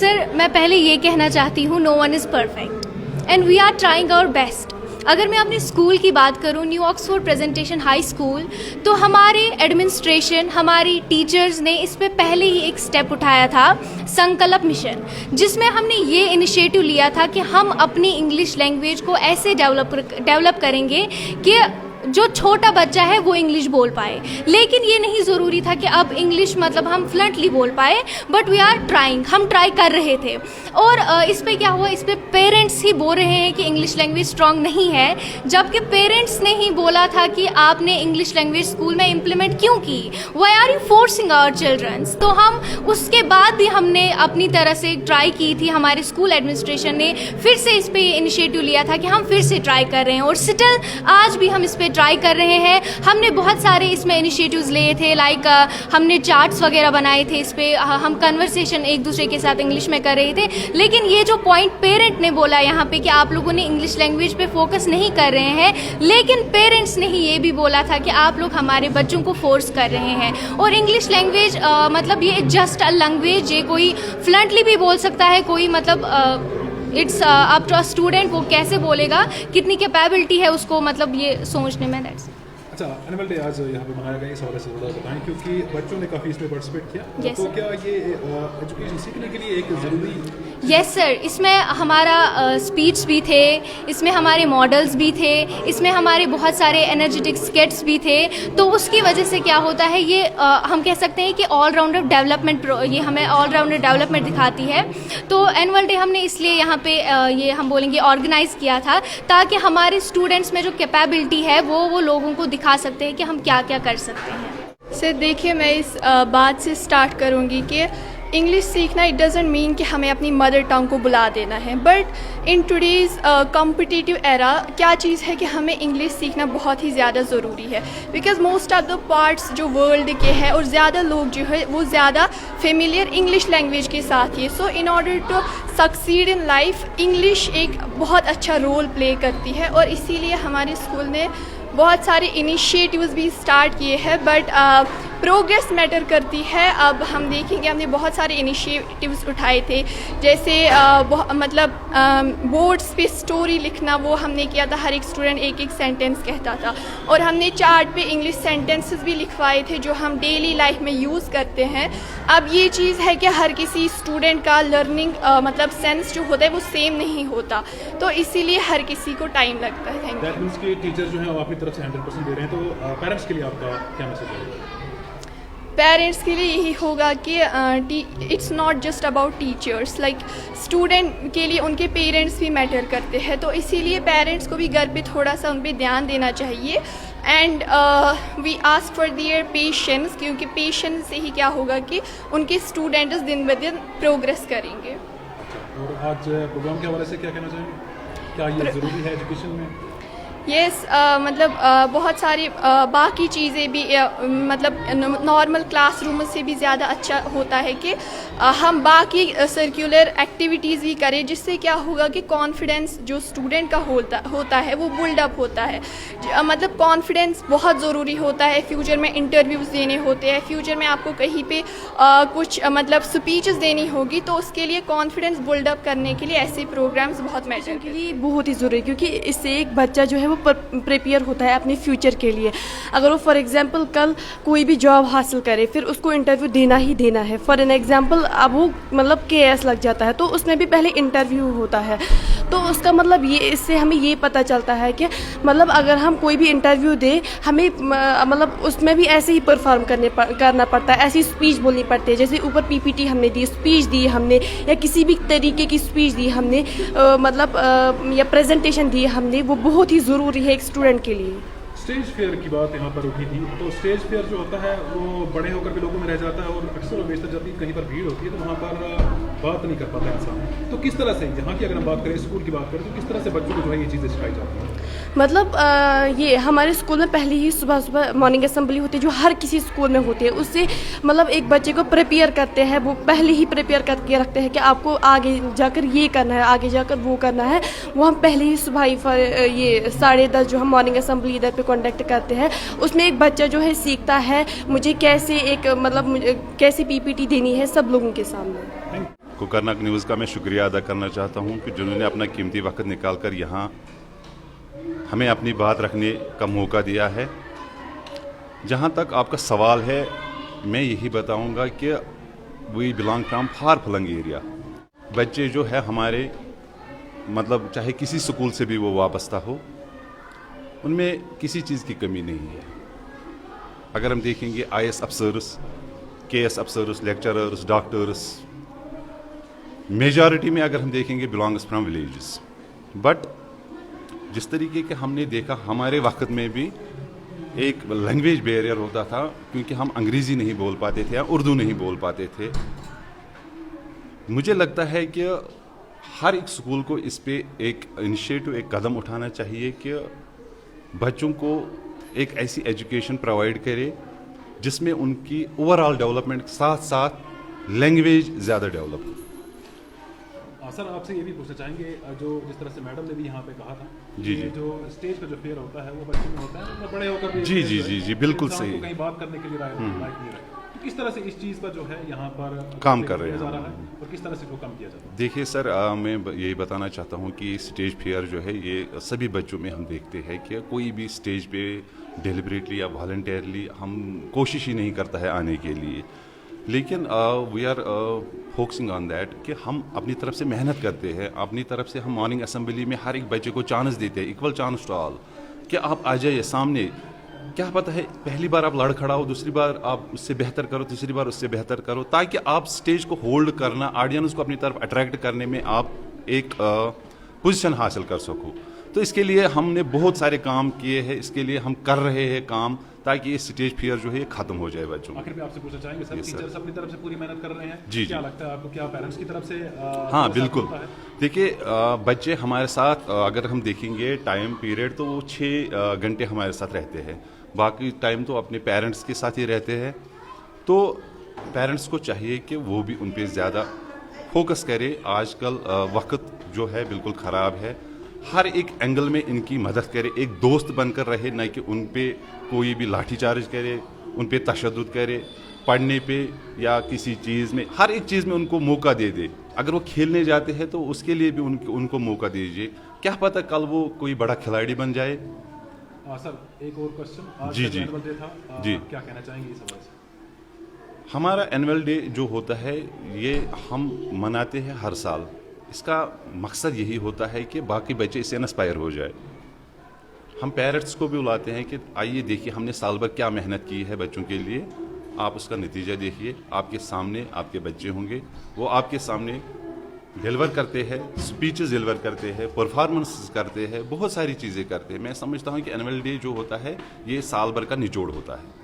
Sir, मैं पहले ये कहना चाहती हूँ, no one is perfect and we are trying our best. अगर मैं अपने स्कूल की बात करूं, new Oxford presentation high school, तो हमारे एडमिनिस्ट्रेशन, हमारी टीचर्स ने इस पे पहले ही एक स्टेप उठाया था, संकल्प मिशन, जिसमें हमने ये इनिशिएटिव लिया था कि हम अपनी इंग्लिश लैंग्वेज को ऐसे डेवलप करेंगे कि जो छोटा बच्चा है वो इंग्लिश बोल पाए। लेकिन ये नहीं ज़रूरी था कि अब इंग्लिश मतलब हम फ्लुएंटली बोल पाए, बट वी आर ट्राइंग, हम ट्राई कर रहे थे। और इस पे क्या हुआ, इस पे पेरेंट्स ही बोल रहे हैं कि इंग्लिश लैंग्वेज स्ट्रांग नहीं है, जबकि पेरेंट्स ने ही बोला था कि आपने इंग्लिश लैंग्वेज स्कूल में इम्प्लीमेंट क्यों की, why are you forcing our childrens. तो हम उसके बाद भी हमने अपनी तरह से ट्राई की थी, हमारे स्कूल एडमिनिस्ट्रेशन ने फिर से इस पे इनिशिएटिव लिया था कि हम फिर से ट्राई कर रहे हैं, और स्टिल आज भी हम इस पे ट्राई कर रहे हैं। हमने बहुत सारे इसमें इनिशिएटिव्स लिए थे, लाइक हमने चार्ट्स वगैरह बनाए थे, इस पे हम कन्वर्सेशन एक दूसरे के साथ इंग्लिश में कर रहे थे। लेकिन ये जो पॉइंट पेरेंट ने बोला यहाँ पे कि आप लोगों ने इंग्लिश लैंग्वेज पे फोकस नहीं कर रहे हैं, लेकिन पेरेंट्स ने ही ये भी बोला था कि आप लोग हमारे बच्चों को फोर्स कर रहे हैं। और इंग्लिश लैंग्वेज मतलब ये जस्ट अ लैंग्वेज, ये कोई फ्लुएंटली भी बोल सकता है, कोई मतलब it's up to a student, वो कैसे बोलेगा, कितनी कैपेबिलिटी है उसको, मतलब ये सोचने में। दैट्स अच्छा, एनुअल डे आज यहाँ पे मनाया गया, इस हवाले से थोड़ा बताएं, क्योंकि बच्चों ने काफ़ी इसमें पार्टिसिपेट किया। Yes, तो sir. क्या ये एजुकेशन सीखने के लिए एक ज़रूरी? यस सर, इसमें हमारा स्पीच भी थे, इसमें हमारे मॉडल्स भी थे, इसमें हमारे बहुत सारे एनर्जेटिक स्केट्स भी थे। तो उसकी वजह से क्या होता है, ये हम कह सकते हैं कि ऑलराउंडर डेवलपमेंट, ये हमें ऑलराउंडर डेवलपमेंट दिखाती है। तो एनुअल डे हमने इसलिए यहाँ पे ये हम बोलेंगे ऑर्गेनाइज़ किया था, ताकि हमारे स्टूडेंट्स में जो कैपेबिलिटी है वो लोगों को दिखा सकते हैं कि हम क्या क्या कर सकते हैं। सर देखिए, मैं इस बात से स्टार्ट करूँगी कि इंग्लिश सीखना इट डज़ंट मीन कि हमें अपनी मदर टंग को बुला देना है, but in today's competitive era क्या चीज़ है कि हमें इंग्लिश सीखना बहुत ही ज़्यादा ज़रूरी है, because most of the parts जो वर्ल्ड के हैं और ज़्यादा लोग जो है वो ज़्यादा फेमिलियर इंग्लिश लैंग्वेज के साथ ही। So in order to succeed in life, English एक बहुत अच्छा रोल प्ले करती है, और इसीलिए हमारे स्कूल ने बहुत सारे इनिशिएटिव्स भी स्टार्ट किए हैं, बट प्रोग्रेस मैटर करती है। अब हम देखेंगे, हमने बहुत सारे इनिशिएटिव्स उठाए थे, जैसे मतलब बोर्ड्स पे स्टोरी लिखना, वो हमने किया था, हर एक स्टूडेंट एक एक सेंटेंस कहता था, और हमने चार्ट पे इंग्लिश सेंटेंसेस भी लिखवाए थे जो हम डेली लाइफ में यूज़ करते हैं। अब ये चीज़ है कि हर किसी स्टूडेंट का लर्निंग मतलब सेंस जो होता है वो सेम नहीं होता, तो इसीलिए हर किसी को टाइम लगता है। Thank you. के टीचर जो हैं वो अपनी तरफ से 100% दे रहे हैं, तो पेरेंट्स के लिए आपका क्या मैसेज है? पेरेंट्स के लिए यही होगा कि it's not just about teachers, like student के लिए उनके पेरेंट्स भी मैटर करते हैं, तो इसीलिए पेरेंट्स को भी घर पे थोड़ा सा उन पर ध्यान देना चाहिए। And we ask for their patience, क्योंकि पेशेंस से ही क्या होगा कि उनके स्टूडेंट्स दिन ब दिन प्रोग्रेस करेंगे। और आज प्रोग्राम के हवाले से क्या कहना चाहेंगे, क्या ये ज़रूरी है एजुकेशन में? यस, मतलब बहुत सारी बाकी चीज़ें भी मतलब नॉर्मल क्लासरूम से भी ज़्यादा अच्छा होता है कि हम बाकी सर्कुलर एक्टिविटीज़ भी करें, जिससे क्या होगा कि कॉन्फिडेंस जो स्टूडेंट का होता है वो बिल्डअप होता है। मतलब कॉन्फिडेंस बहुत ज़रूरी होता है, फ्यूचर में इंटरव्यूज़ देने होते हैं, फ्यूचर में आपको कहीं पे कुछ मतलब स्पीचेस देनी होगी, तो उसके लिए कॉन्फिडेंस बिल्डअप करने के लिए ऐसे प्रोग्राम्स बहुत मैटर के लिए बहुत ही ज़रूरी है, क्योंकि इससे एक बच्चा जो है वो प्रिपेयर होता है अपने फ्यूचर के लिए। अगर वो फॉर एग्जांपल कल कोई भी जॉब हासिल करे, फिर उसको इंटरव्यू देना ही देना है। फॉर एन एग्जांपल अब वो मतलब KS लग जाता है, तो उसमें भी पहले इंटरव्यू होता है, तो उसका मतलब ये, इससे हमें ये पता चलता है कि मतलब अगर हम कोई भी इंटरव्यू दे, हमें मतलब उसमें भी ऐसे ही परफॉर्म करना पड़ता है, ऐसी स्पीच बोलनी पड़ती है। जैसे ऊपर PPT हमने दी, स्पीच दी हमने, या किसी भी तरीके की स्पीच दी हमने, मतलब या प्रेजेंटेशन दी हमने, वो बहुत ही ज़रूरी है एक स्टूडेंट के लिए। स्टेज फेयर की बात यहाँ पर उठी थी, तो स्टेज फेयर जो होता है वो बड़े होकर भी लोगों में रह जाता है, और अक्सर और बेशतर जब भी कहीं पर भीड़ होती है तो वहाँ पर बात नहीं कर पाता इंसान। तो किस तरह से यहाँ की अगर हम बात करें, स्कूल की बात करें, तो किस तरह से बच्चों को जो है ये चीज़ें सिखाई जाती हैं? मतलब ये हमारे स्कूल में पहले ही सुबह सुबह मॉर्निंग असेंबली होती है, जो हर किसी स्कूल में होती है। उससे मतलब एक बच्चे को प्रिपेयर करते हैं, वो पहले ही प्रिपेयर करके रखते हैं कि आपको आगे जाकर ये करना है, आगे जाकर वो करना है। वो हम पहले ही सुबह ही ये 10:30 जो हम मॉर्निंग असेंबली इधर पे कंडक्ट करते हैं, उसमें एक बच्चा जो है सीखता है मुझे कैसे एक मतलब कैसे PPT देनी है सब लोगों के सामने। कोकरनाग न्यूज़ का मैं शुक्रिया अदा करना चाहता हूं कि जिन्होंने अपना कीमती वक्त निकाल कर यहाँ हमें अपनी बात रखने का मौका दिया है। जहाँ तक आपका सवाल है, मैं यही बताऊंगा कि we belong from far flung area. बच्चे जो है हमारे मतलब चाहे किसी स्कूल से भी वो वाबस्ता हो, उनमें किसी चीज़ की कमी नहीं है। अगर हम देखेंगे IAS officers, KS officers, lecturers, doctors, majority में अगर हम देखेंगे बिलोंग्स फ्राम विलेजेस। बट जिस तरीके के हमने देखा हमारे वक्त में भी एक लैंग्वेज बैरियर होता था, क्योंकि हम अंग्रेज़ी नहीं बोल पाते थे या उर्दू नहीं बोल पाते थे। मुझे लगता है कि हर एक स्कूल को इस पे एक इनिशिएटिव, एक कदम उठाना चाहिए कि बच्चों को एक ऐसी एजुकेशन प्रोवाइड करे जिसमें उनकी ओवरऑल डेवलपमेंट के साथ साथ लैंग्वेज ज़्यादा डेवलप हो। सर आपसे ये भी पूछना चाहेंगे, जो जिस तरह से मैडम ने भी यहाँ पे कहा था जी कि जी जो स्टेज का जो फेयर होता है वो बच्चे में होता है, मतलब बड़े होकर भी जी जी जी जी बिल्कुल इंसान को सही कहीं बात करने के लिए लायक नहीं रहे। तो किस तरह से इस चीज़ पर जो है यहाँ पर काम कर रहे किया जा हैं रहा है और किस तरह से इसको कम किया जाता है? देखिए सर, मैं यही बताना चाहता हूँ कि स्टेज फेयर जो है ये सभी बच्चों में हम देखते हैं कि कोई भी स्टेज पे डेलिबरेटली या वॉलंटियरली हम कोशिश ही नहीं करता है आने के लिए, लेकिन we are focusing on that कि हम अपनी तरफ से मेहनत करते हैं। अपनी तरफ से हम मॉर्निंग असेंबली में हर एक बच्चे को चांस देते हैं, इक्वल चांस टू ऑल, कि आप आ जाइए सामने। क्या पता है पहली बार आप लड़खड़ा हो, दूसरी बार आप उससे बेहतर करो, तीसरी बार उससे बेहतर करो, ताकि आप स्टेज को होल्ड करना, ऑडियंस को अपनी तरफ अट्रैक्ट करने में आप एक पोजीशन हासिल कर सको। तो इसके लिए हमने बहुत सारे काम किए हैं, इसके लिए हम कर रहे हैं काम, ताकि ये स्टेज फियर जो है ये खत्म हो जाए बच्चों में। आखिर में आपसे पूछना चाहेंगे सर, Yes, sir. टीचर्स अपनी तरफ से पूरी मेहनत कर रहे हैं, जी, क्या जी। लगता है आपको, क्या पेरेंट्स की तरफ से हाँ साथ बिल्कुल। होता है? देखिए बच्चे हमारे साथ अगर हम देखेंगे टाइम पीरियड तो वो 6 घंटे हमारे साथ रहते हैं, बाकी टाइम तो अपने पेरेंट्स के साथ ही रहते हैं। तो पेरेंट्स को चाहिए कि वो भी उन पर ज़्यादा फोकस करे। आजकल वक्त जो है बिल्कुल ख़राब है, हर एक एंगल में इनकी मदद करे, एक दोस्त बनकर रहे, न कि उन पे कोई भी लाठीचार्ज करे, उन पे तशद्दुद करे, पढ़ने पे या किसी चीज़ में, हर एक चीज़ में उनको मौका दे दे। अगर वो खेलने जाते हैं तो उसके लिए भी उनको मौका दीजिए, क्या पता कल वो कोई बड़ा खिलाड़ी बन जाए। सर एक और क्वेश्चन, आज जी, का जी। एनुअल डे था, जी। क्या कहना चाहेंगे इस हवाले से? हमारा एनुअल डे जो होता है ये हम मनाते हैं हर साल। इसका मकसद यही होता है कि बाकी बच्चे इससे इंस्पायर हो जाए। हम पेरेंट्स को भी बुलाते हैं कि आइए देखिए हमने साल भर क्या मेहनत की है बच्चों के लिए, आप उसका नतीजा देखिए। आपके सामने आपके बच्चे होंगे, वो आपके सामने डिलीवर करते हैं, स्पीचेस डिलीवर करते हैं, परफॉर्मेंस करते हैं, बहुत सारी चीज़ें करते हैं। मैं समझता हूँ कि एनुअल डे जो होता है ये साल भर का निचोड़ होता है।